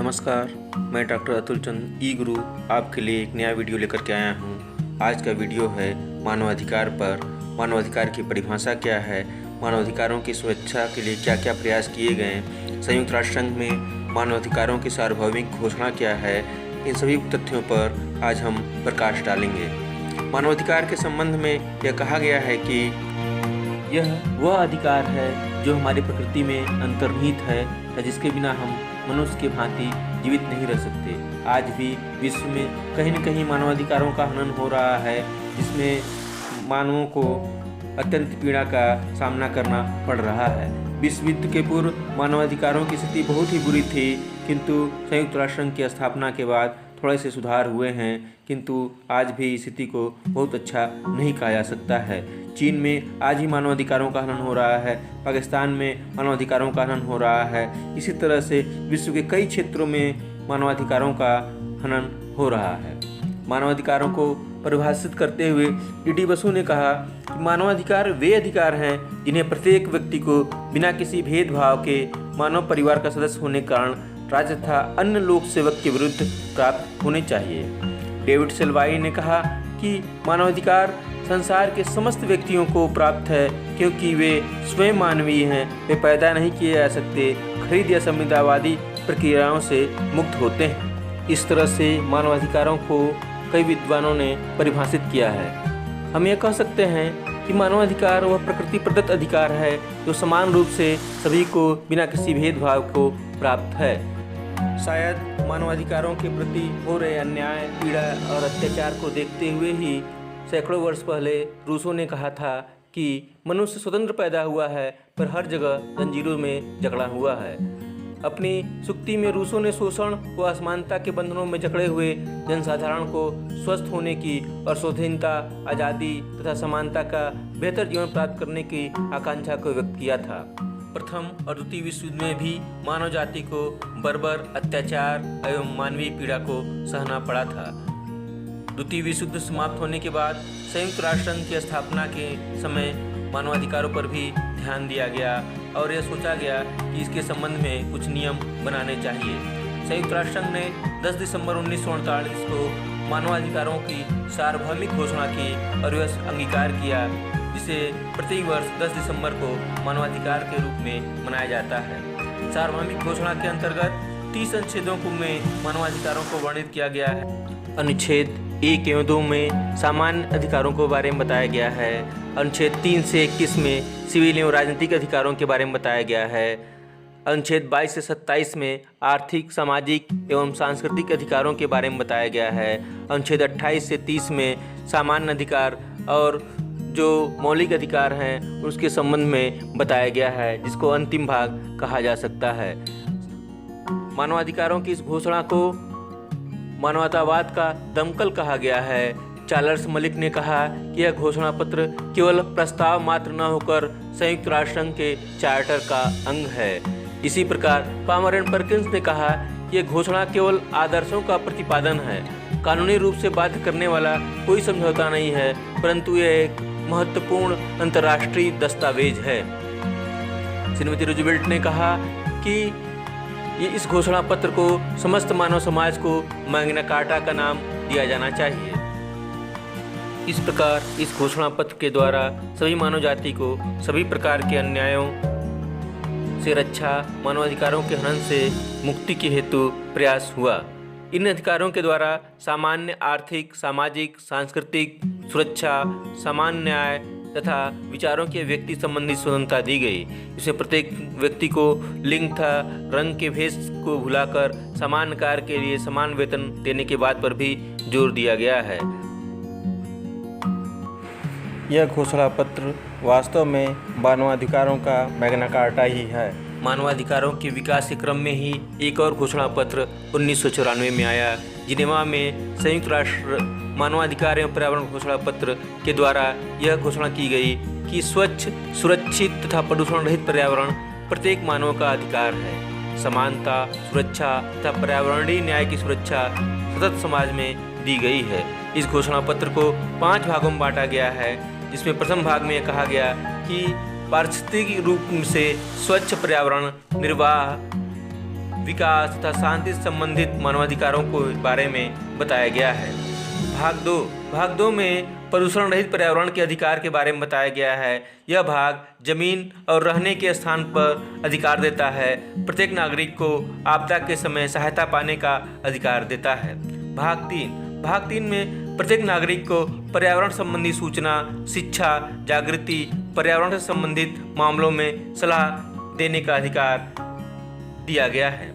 नमस्कार, मैं डॉक्टर अतुल चंद ई गुरु आपके लिए एक नया वीडियो लेकर के आया हूँ। आज का वीडियो है मानवाधिकार पर। मानवाधिकार की परिभाषा क्या है, मानवाधिकारों की सुरक्षा के लिए क्या क्या प्रयास किए गए, संयुक्त राष्ट्र संघ में मानवाधिकारों की सार्वभौमिक घोषणा क्या है, इन सभी तथ्यों पर आज हम प्रकाश डालेंगे। मानवाधिकार के संबंध में यह कहा गया है कि यह वह अधिकार है जो हमारी प्रकृति में अंतर्निहित है या जिसके बिना हम मनुष्य की भांति जीवित नहीं रह सकते। आज भी विश्व में कहीं न कहीं मानवाधिकारों का हनन हो रहा है, जिसमें मानवों को अत्यंत पीड़ा का सामना करना पड़ रहा है। विश्व युद्ध के पूर्व मानवाधिकारों की स्थिति बहुत ही बुरी थी, किंतु संयुक्त राष्ट्र संघ की स्थापना के बाद थोड़े से सुधार हुए हैं, किंतु आज भी स्थिति को बहुत अच्छा नहीं कहा जा सकता है। चीन में आज ही मानवाधिकारों का हनन हो रहा है, पाकिस्तान में मानवाधिकारों का हनन हो रहा है। इसी तरह से विश्व के कई क्षेत्रों में मानवाधिकारों का हनन हो रहा है। मानवाधिकारों को परिभाषित करते हुए डी बसु ने कहा कि मानवाधिकार वे अधिकार हैं जिन्हें प्रत्येक व्यक्ति को बिना किसी भेदभाव के मानव परिवार का सदस्य होने के कारण राज्य तथा अन्य लोक सेवक के विरुद्ध प्राप्त होने चाहिए। डेविड सेल्वाई ने कहा कि मानवाधिकार संसार के समस्त व्यक्तियों को प्राप्त है, क्योंकि वे स्वयं मानवीय हैं। वे पैदा नहीं किए जा सकते, खरीद या संविदावादी प्रक्रियाओं से मुक्त होते हैं। इस तरह से मानवाधिकारों को कई विद्वानों ने परिभाषित किया है। हम यह कह सकते हैं कि मानवाधिकार वह प्रकृति प्रदत्त अधिकार है जो समान रूप से सभी को बिना किसी भेदभाव को प्राप्त है। शायद मानवाधिकारों के प्रति हो रहे अन्याय, पीड़ा और अत्याचार को देखते हुए ही सैकड़ों वर्ष पहले रूसो ने कहा था कि मनुष्य स्वतंत्र पैदा हुआ है, पर हर जगह जंजीरों में जकड़ा हुआ है। अपनी सुक्ति में रूसो ने शोषण व असमानता के बंधनों में जकड़े हुए जनसाधारण को स्वस्थ होने की और स्वाधीनता, आज़ादी तथा समानता का बेहतर जीवन प्राप्त करने की आकांक्षा को व्यक्त किया था। प्रथम और द्वितीय विश्व युद्ध में भी मानव जाति को बर्बर अत्याचार एवं मानवीय पीड़ा को सहना पड़ा था। द्वितीय विश्व युद्ध समाप्त होने के बाद संयुक्त राष्ट्र संघ की स्थापना के समय मानवाधिकारों पर भी ध्यान दिया गया और यह सोचा गया कि इसके संबंध में कुछ नियम बनाने चाहिए। संयुक्त राष्ट्र संघ ने 10 दिसंबर 1948 को मानवाधिकारों की सार्वभौमिक घोषणा की और यह अंगीकार किया, जिसे प्रति वर्ष 10 दिसंबर को मानवाधिकार के रूप में मनाया जाता है। सार्वभौमिक घोषणा के अंतर्गत 30 अनुच्छेदों में मानवाधिकारों को वर्णित किया गया है। अनुच्छेद 1 एवं 2 में सामान्य अधिकारों के बारे में बताया गया है। अनुच्छेद 3 से 21 में सिविल एवं राजनीतिक अधिकारों के बारे में बताया गया है। अनुच्छेद 22 से 27 में आर्थिक, सामाजिक एवं सांस्कृतिक अधिकारों के बारे में बताया गया है। अनुच्छेद 28 से 30 में सामान्य अधिकार और जो मौलिक अधिकार हैं उसके संबंध में बताया गया है, जिसको अंतिम भाग कहा जा सकता है। मानवाधिकारों की इस घोषणा को मानवतावाद का दमकल कहा गया है। चार्ल्स मलिक ने कहा कि यह घोषणा पत्र केवल प्रस्ताव मात्र न होकर संयुक्त राष्ट्र संघ के चार्टर का अंग है। इसी प्रकार पामरन परकिंस ने कहा कि यह घोषणा केवल आदर्शों का प्रतिपादन है, कानूनी रूप से बाध्य करने वाला कोई समझौता नहीं है, परंतु यह एक महत्वपूर्ण अंतर्राष्ट्रीय दस्तावेज है। श्रीमती रूजवेल्ट ने कहा कि इस घोषणा पत्र को समस्त मानव समाज को मैग्ना कार्टा का नाम दिया जाना चाहिए। इस प्रकार इस घोषणा पत्र के द्वारा सभी मानव जाति को सभी प्रकार के अन्यायों से रक्षा, मानवाधिकारों के हनन से मुक्ति के हेतु प्रयास हुआ। इन अधिकारों के द्वारा सामान्य आर्थिक, सामाजिक, सांस्कृतिक सुरक्षा, समान न्याय तथा विचारों के व्यक्ति संबंधी स्वतंत्रता दी गई। इसमें प्रत्येक व्यक्ति को लिंग तथा रंग के भेद को भुलाकर समान कार्य के लिए समान वेतन देने के बात पर भी जोर दिया गया है। यह घोषणा पत्र वास्तव में मानवाधिकारों का मैग्ना कार्टा ही है। मानवाधिकारों के विकास के क्रम में ही एक और घोषणा पत्र 1994 में आया। जिनेवा में संयुक्त राष्ट्र मानवाधिकार एवं पर्यावरण घोषणा पत्र के द्वारा यह घोषणा की गई कि स्वच्छ, सुरक्षित तथा प्रदूषण रहित पर्यावरण प्रत्येक मानव का अधिकार है। समानता, सुरक्षा तथा पर्यावरणीय न्याय की सुरक्षा सतत समाज में दी गई है। इस घोषणा पत्र को 5 भागों में बांटा गया है, जिसमें प्रथम भाग में कहा गया कि पारिस्थितिक रूप से स्वच्छ पर्यावरण निर्वाह विकास तथा शांति से संबंधित मानवाधिकारों के बारे में बताया गया है। भाग 2 में प्रदूषण रहित पर्यावरण के अधिकार के बारे में बताया गया है। यह भाग जमीन और रहने के स्थान पर अधिकार देता है। प्रत्येक नागरिक को आपदा के समय सहायता पाने का अधिकार देता है। भाग 3 में प्रत्येक नागरिक को पर्यावरण संबंधी सूचना, शिक्षा, जागृति, पर्यावरण से संबंधित मामलों में सलाह देने का अधिकार दिया गया है।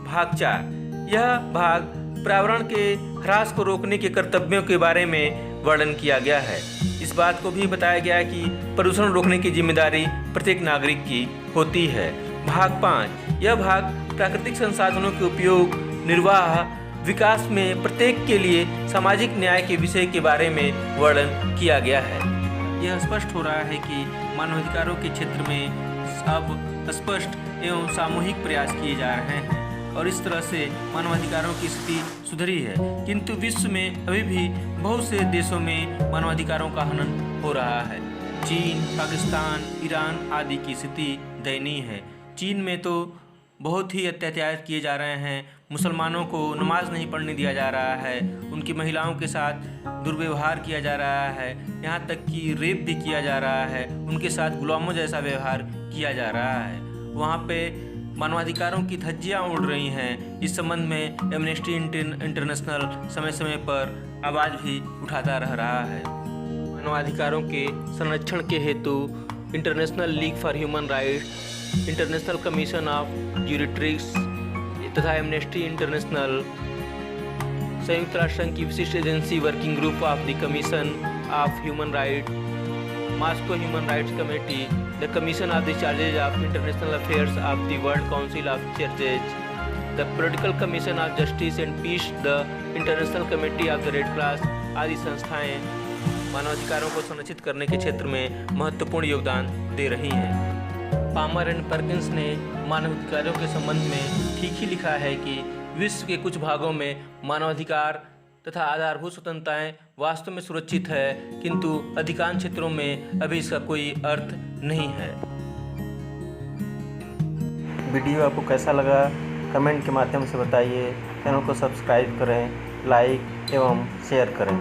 भाग 4 यह भाग पर्यावरण के ह्रास को रोकने के कर्तव्यों के बारे में वर्णन किया गया है। इस बात को भी बताया गया है कि प्रदूषण रोकने की जिम्मेदारी प्रत्येक नागरिक की होती है। भाग 5 यह भाग प्राकृतिक संसाधनों के उपयोग, निर्वाह, विकास में प्रत्येक के लिए सामाजिक न्याय के विषय के बारे में वर्णन किया गया है। यह स्पष्ट हो रहा है कि मानवाधिकारों के क्षेत्र में अब स्पष्ट एवं सामूहिक प्रयास किए जा रहे हैं और इस तरह से मानवाधिकारों की स्थिति सुधरी है। किंतु विश्व में अभी भी बहुत से देशों में मानवाधिकारों का हनन हो रहा है। चीन, पाकिस्तान, ईरान आदि की स्थिति दयनीय है। चीन में तो बहुत ही अत्याचार किए जा रहे हैं। मुसलमानों को नमाज नहीं पढ़ने दिया जा रहा है, उनकी महिलाओं के साथ दुर्व्यवहार किया जा रहा है, यहाँ तक कि रेप भी किया जा रहा है, उनके साथ गुलामों जैसा व्यवहार किया जा रहा है। वहाँ पे मानवाधिकारों की धज्जियाँ उड़ रही हैं। इस संबंध में एमनेस्टी इंटरनेशनल समय समय पर आवाज़ भी उठाता रह रहा है। मानवाधिकारों के संरक्षण के हेतु International League for Human Rights, International Commission of Jurists तथा एमनेस्टी इंटरनेशनल, संयुक्त राष्ट्र संघ की विशिष्ट agency Working Group of the Commission of Human Rights, Moscow Human Rights Committee, the Commission of the Charges of International Affairs of the World Council of Churches, the Political Commission of Justice and Peace, the International Committee of the Red Cross आदि संस्थाएं मानवाधिकारों को संरक्षित करने के क्षेत्र में महत्वपूर्ण योगदान दे रही हैं। पामर एंड पर्किंस ने मानवाधिकारों के संबंध में ठीक ही लिखा है कि विश्व के कुछ भागों में मानवाधिकार तथा आधारभूत स्वतंत्रताएं वास्तव में सुरक्षित है, किंतु अधिकांश क्षेत्रों में अभी इसका कोई अर्थ नहीं है। वीडियो आपको कैसा लगा कमेंट के माध्यम से बताइए। चैनल को सब्सक्राइब करें, लाइक एवं शेयर करें।